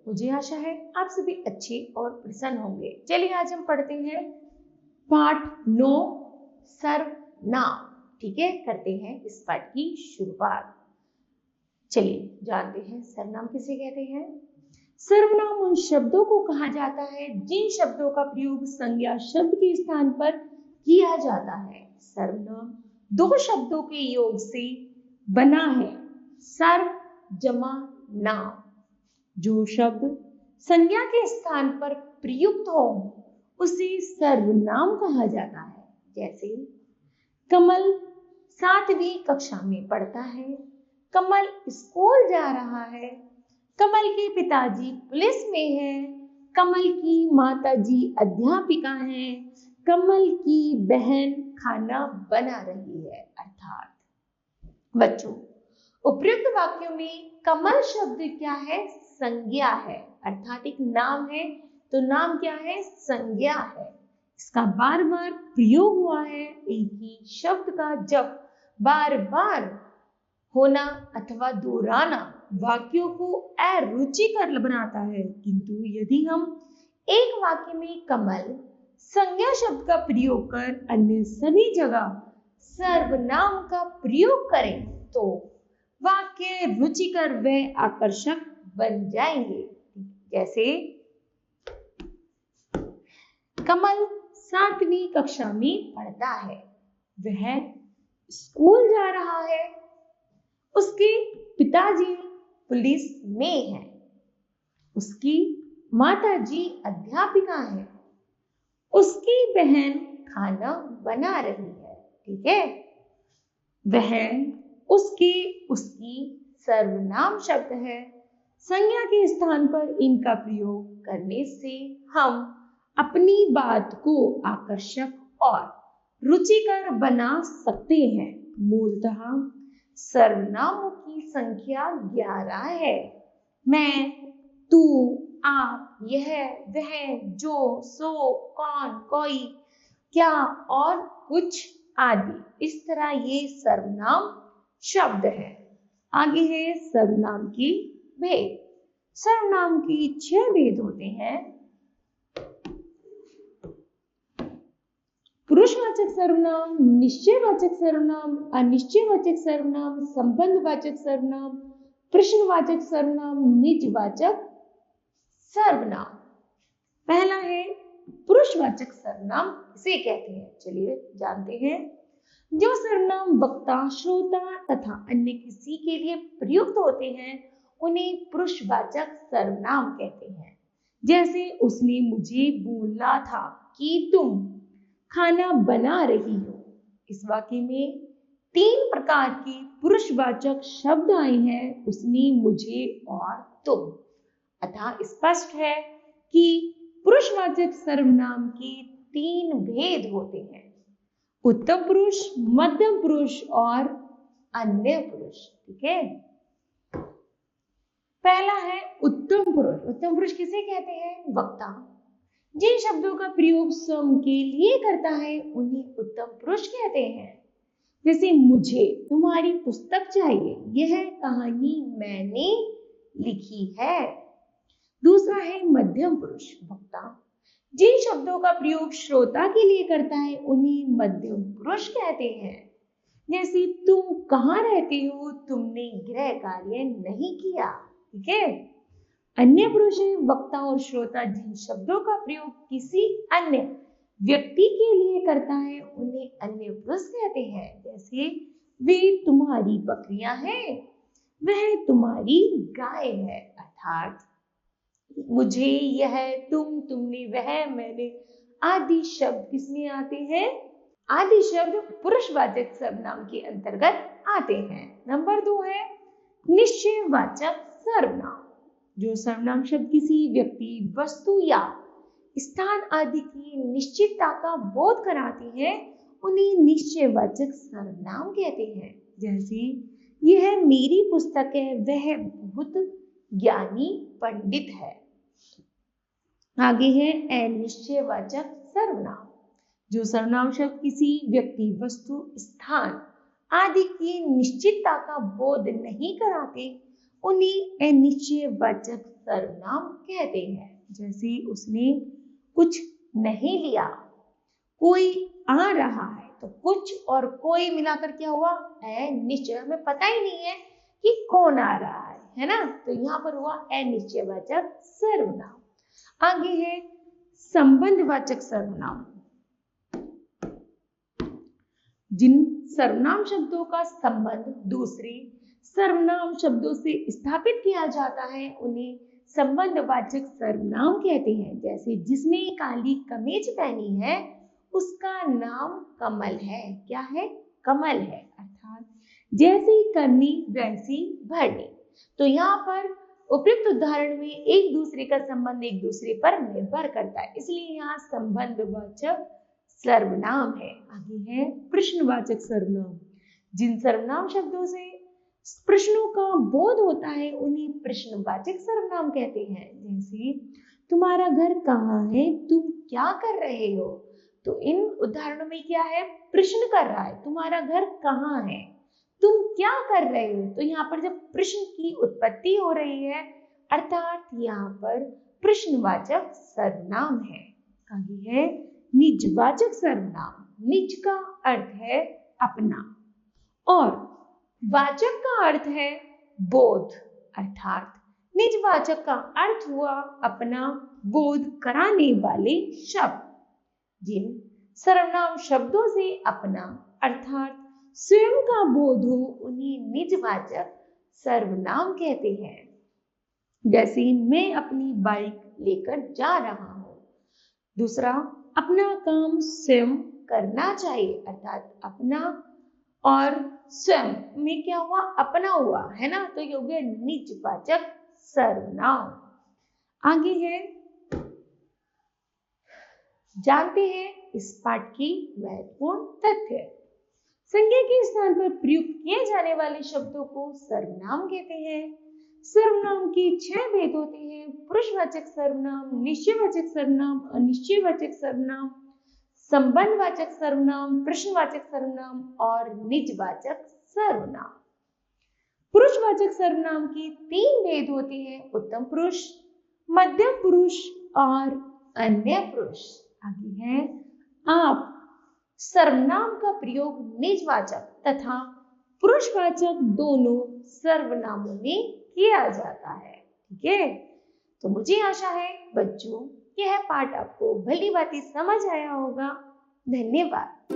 मुझे आशा है आप सभी अच्छे और प्रसन्न होंगे। चलिए आज हम पढ़ते हैं पाठ 9 सर्वनाम। ठीक है, करते हैं इस पाठ की शुरुआत। चलिए जानते हैं सर्वनाम किसे कहते हैं। सर्वनाम उन शब्दों को कहा जाता है जिन शब्दों का प्रयोग संज्ञा शब्द के स्थान पर किया जाता है। सर्वनाम दो शब्दों के योग से बना है, सर्व जमा नाम। जो शब्द संज्ञा के स्थान पर प्रयुक्त हो उसे सर्वनाम कहा जाता है। जैसे कमल 7वीं कक्षा में पढ़ता है, कमल स्कूल जा रहा है, कमल के पिताजी पुलिस में हैं, कमल की माताजी अध्यापिका हैं, कमल की बहन खाना बना रही है। अर्थात बच्चों, उपयुक्त वाक्यों में कमल शब्द क्या है? संज्ञा है, अर्थात एक नाम है तो नाम क्या है? संज्ञा है। इसका बार बार प्रयोग हुआ है। एक ही शब्द का जब बार बार होना अथवा दोहराना वाक्यों को अरुचिकर बनाता है, किंतु यदि हम एक वाक्य में कमल संज्ञा शब्द का प्रयोग कर अन्य सभी जगह सर्वनाम का प्रयोग करें तो वाक्य रुचिकर व आकर्षक बन जाएंगे। जैसे कमल 7वीं कक्षा में पढ़ता है, वह स्कूल जा रहा है, उसके पिताजी पुलिस में हैं, उसकी माताजी अध्यापिका है, उसकी बहन खाना बना रही है। ठीक है, वह, उसके, उसकी सर्वनाम शब्द है। संज्ञा के स्थान पर इनका प्रयोग करने से हम अपनी बात को आकर्षक और रुचिकर बना सकते हैं। मूलतः सर्वनामों की संख्या 11 है। मैं, तू, आप, यह, वह, जो, सो, कौन, कोई, क्या और कुछ आदि। इस तरह ये सर्वनाम शब्द है। आगे है सर्वनाम की भेद। सर्वनाम की 6 भेद होते हैं। पुरुषवाचक सर्वनाम, निश्चयवाचक सर्वनाम, अनिश्चयवाचक सर्वनाम, संबंधवाचक सर्वनाम, प्रश्नवाचक सर्वनाम, निजवाचक सर्वनाम। पहला है पुरुषवाचक सर्वनाम, इसे कहते हैं। चलिए जानते हैं। जो सर्वनाम वक्ता, श्रोता तथा अन्य किसी के लिए प्रयुक्त होते हैं उन्हें पुरुषवाचक सर्वनाम कहते हैं। जैसे उसने मुझे बोला था कि तुम खाना बना रही हो। इस वाक्य में 3 प्रकार के पुरुषवाचक शब्द आए हैं, उसने, मुझे और तुम। अतः स्पष्ट है कि पुरुषवाचक सर्वनाम के 3 भेद होते हैं, उत्तम पुरुष, मध्यम पुरुष और अन्य पुरुष। ठीक है, पहला है उत्तम पुरुष। उत्तम पुरुष किसे कहते हैं? वक्ता। जिन शब्दों का प्रयोग स्वयं के लिए करता है उन्हें उत्तम पुरुष कहते हैं। जैसे मुझे तुम्हारी पुस्तक चाहिए, यह कहानी मैंने लिखी है। दूसरा है मध्यम पुरुष, वक्ता। जिन शब्दों का प्रयोग श्रोता के लिए करता है उन्हें मध्यम पुरुष कहते हैं। जैसे तुम कहाँ रहते हो, तुमने गृह कार्य नहीं किया। ठीक है, अन्य पुरुष है वक्ता और श्रोता। जिन शब्दों का प्रयोग किसी अन्य व्यक्ति के लिए करता है उन्हें अन्य पुरुष कहते हैं। जैसे वे तुम्हारी बकरियां हैं, वह तुम्हारी गाय है। अर्थात मुझे, यह, तुम, तुमने, वह, मैंने आदि शब्द किसमें आते हैं? आदि शब्द पुरुषवाचक सर्वनाम के अंतर्गत आते हैं। नंबर 2 है निश्चयवाचक सर्वनाम। जो सर्वनाम शब्द किसी व्यक्ति, वस्तु या स्थान आदि की निश्चितता का बोध कराते हैं उन्हें निश्चयवाचक सर्वनाम कहते हैं। जैसे यह मेरी पुस्तक है, वह बहुत ज्ञानी पंडित है। आगे है अनिश्चयवाचक सर्वनाम। जो सर्वनाम शब्द किसी व्यक्ति, वस्तु, स्थान आदि की निश्चितता का बोध नहीं कराते उन्हें अनिश्चयवाचक सर्वनाम कहते हैं। जैसे उसने कुछ नहीं लिया, कोई आ रहा है, तो कुछ और कोई मिलाकर क्या हुआ, अनिश्चय। हमें पता ही नहीं है कि कौन आ रहा है ना, तो यहाँ पर हुआ अनिश्चयवाचक सर्वनाम। आगे है संबंधवाचक सर्वनाम। जिन सर्वनाम शब्दों का संबंध दूसरे सर्वनाम शब्दों से स्थापित किया जाता है उन्हें संबंधवाचक सर्वनाम कहते हैं। जैसे जिसने काली कमीज पहनी है उसका नाम कमल है। क्या है, कमल है। अर्थात जैसी करनी वैसी भरनी। तो यहाँ पर उपयुक्त उदाहरण में एक दूसरे का संबंध एक दूसरे पर निर्भर करता है, इसलिए यहाँ संबंधवाचक सर्वनाम है। आगे है प्रश्नवाचक सर्वनाम। जिन सर्वनाम शब्दों से प्रश्नों का बोध होता है उन्हें प्रश्नवाचक सर्वनाम कहते हैं। जैसे तुम्हारा घर कहाँ है, तुम क्या कर रहे हो। तो इन उदाहरणों में क्या है, प्रश्न कर रहा है, तुम्हारा घर कहाँ है, तुम क्या कर रहे हो। तो यहाँ पर जब प्रश्न की उत्पत्ति हो रही है अर्थात यहाँ पर प्रश्नवाचक सर्वनाम है। आगे है निजवाचक सर्वनाम। निज का अर्थ है अपना और वाचक का अर्थ है बोध। अर्थात निजवाचक का अर्थ हुआ अपना बोध कराने वाले शब्द। जिन सर्वनाम शब्दों से अपना अर्थात स्वयं का बोध हो उन्हें निजवाचक सर्वनाम कहते हैं। जैसे मैं अपनी बाइक लेकर जा रहा हूं। दूसरा, अपना काम स्वयं करना चाहिए। अर्थात अपना और स्वयं में क्या हुआ, अपना हुआ है ना, तो ये हो गया निजवाचक सर्वनाम। आगे है जानते हैं इस पाठ की महत्वपूर्ण तथ्य। संज्ञा के स्थान पर प्रयुक्त किए जाने वाले शब्दों को सर्वनाम कहते हैं। सर्वनाम के 6 भेद होते हैं: पुरुषवाचक सर्वनाम, निश्चयवाचक सर्वनाम, अनिश्चयवाचक सर्वनाम, संबंधवाचक सर्वनाम, प्रश्नवाचक सर्वनाम और निजवाचक सर्वनाम। पुरुषवाचक सर्वनाम के 3 भेद होते हैं: उत्तम पुरुष, मध्यम पुरुष और अन्य पुरुष। आगे है आप सर्वनाम का प्रयोग निजवाचक तथा पुरुषवाचक दोनों सर्वनामों में किया जाता है। ठीक है, तो मुझे आशा है बच्चों यह पाठ आपको भली भांति समझ आया होगा। धन्यवाद।